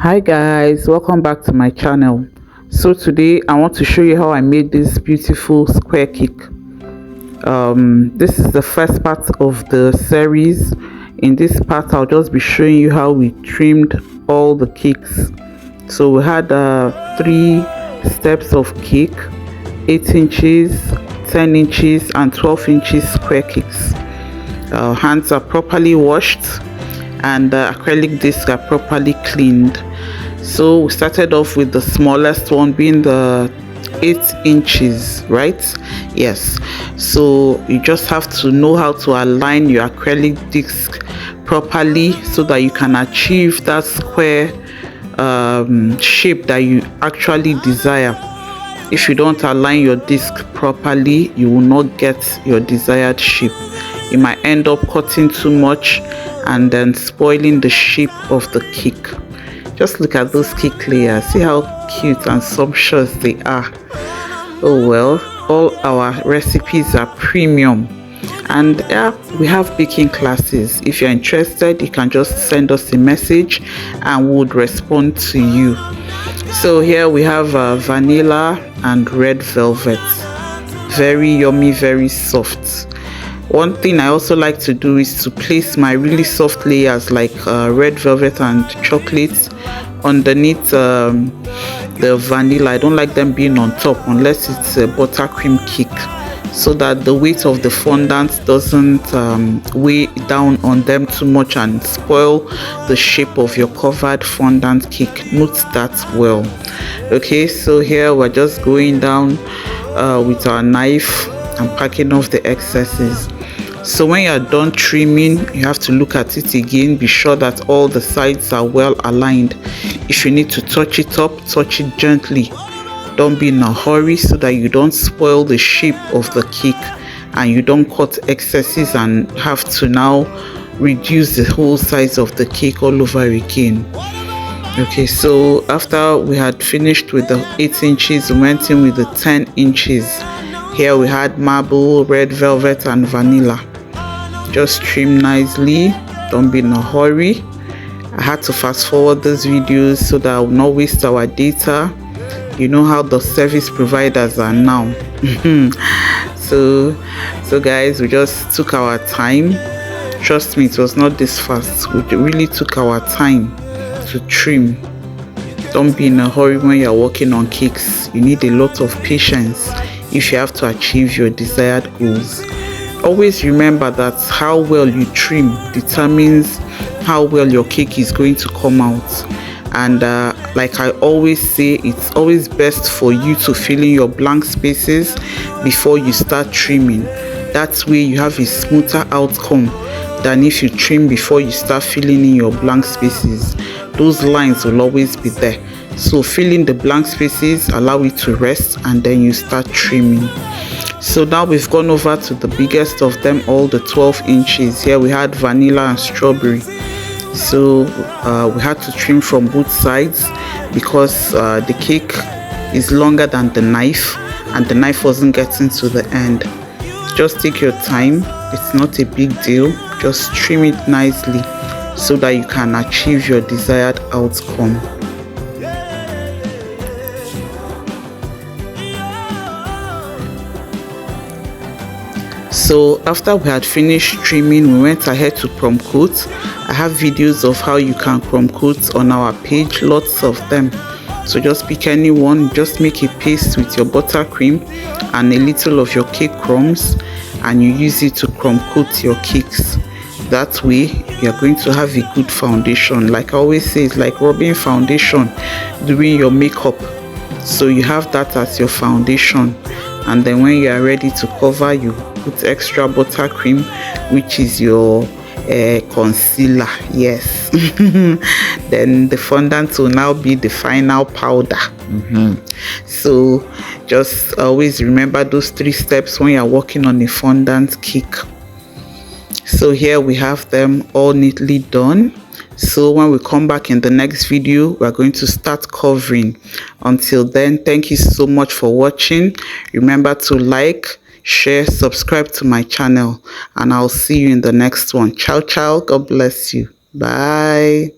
Hi guys, welcome back to my channel. So today I want to show you how I made this beautiful square cake. This is the first part of the series. In this part I'll just be showing you how we trimmed all the cakes. So we had 3 steps of cake: 8 inches, 10 inches and 12 inches square cakes. Hands are properly washed and the acrylic discs are properly cleaned. So we started off with the smallest one being the 8 inches, right? Yes. So you just have to know how to align your acrylic disc properly so that you can achieve that square shape that you actually desire. If you don't align your disc properly, you will not get your desired shape. You might end up cutting too much and then spoiling the shape of the cake. Just look at those cake layers. See how cute and sumptuous they are. Oh well, all our recipes are premium. And yeah, we have baking classes. If you're interested, you can just send us a message and we would respond to you. So here we have vanilla and red velvet. Very yummy, very soft. One thing I also like to do is to place my really soft layers like red velvet and chocolate underneath the vanilla. I don't like them being on top unless it's a buttercream cake, so that the weight of the fondant doesn't weigh down on them too much and spoil the shape of your covered fondant cake. Note that well. Okay, so here we're just going down with our knife and packing off the excesses. So when you're done trimming, you have to look at it again. Be sure that all the sides are well aligned. If you need to touch it up, touch it gently. Don't be in a hurry so that you don't spoil the shape of the cake and you don't cut excesses and have to now reduce the whole size of the cake all over again. Okay, so after we had finished with the 8 inches, we went in with the 10 inches. Here we had marble, red velvet and vanilla. Just trim nicely. Don't be in a hurry. I had to fast forward these videos so that I will not waste our data. You know how the service providers are now. so guys, we just took our time. Trust me, it was not this fast. We really took our time to trim. Don't be in a hurry when you're working on cakes. You need a lot of patience if you have to achieve your desired goals. Always remember that how well you trim determines how well your cake is going to come out. And like I always say, it's always best for you to fill in your blank spaces before you start trimming. That way you have a smoother outcome than if you trim before you start filling in your blank spaces. Those lines will always be there. So fill in the blank spaces, allow it to rest, and then you start trimming. So now we've gone over to the biggest of them, all the 12 inches. Here we had vanilla and strawberry. So we had to trim from both sides because the cake is longer than the knife and the knife wasn't getting to the end. Just take your time. It's not a big deal. Just trim it nicely so that you can achieve your desired outcome. So after we had finished trimming, we went ahead to crumb coat. I have videos of how you can crumb coat on our page, lots of them. So just pick any one, just make a paste with your buttercream and a little of your cake crumbs, and you use it to crumb coat your cakes. That way you're going to have a good foundation. Like I always say, it's like rubbing foundation doing your makeup. So you have that as your foundation, and then when you are ready to cover, you put extra buttercream, which is your concealer. Yes. Then the fondant will now be the final powder. So just always remember those 3 steps when you're working on a fondant cake. So here we have them all neatly done. So when we come back in the next video, we're going to start covering. Until then, thank you so much for watching. Remember to like, share, subscribe to my channel, and I'll see you in the next one. Ciao, ciao. God bless you. Bye.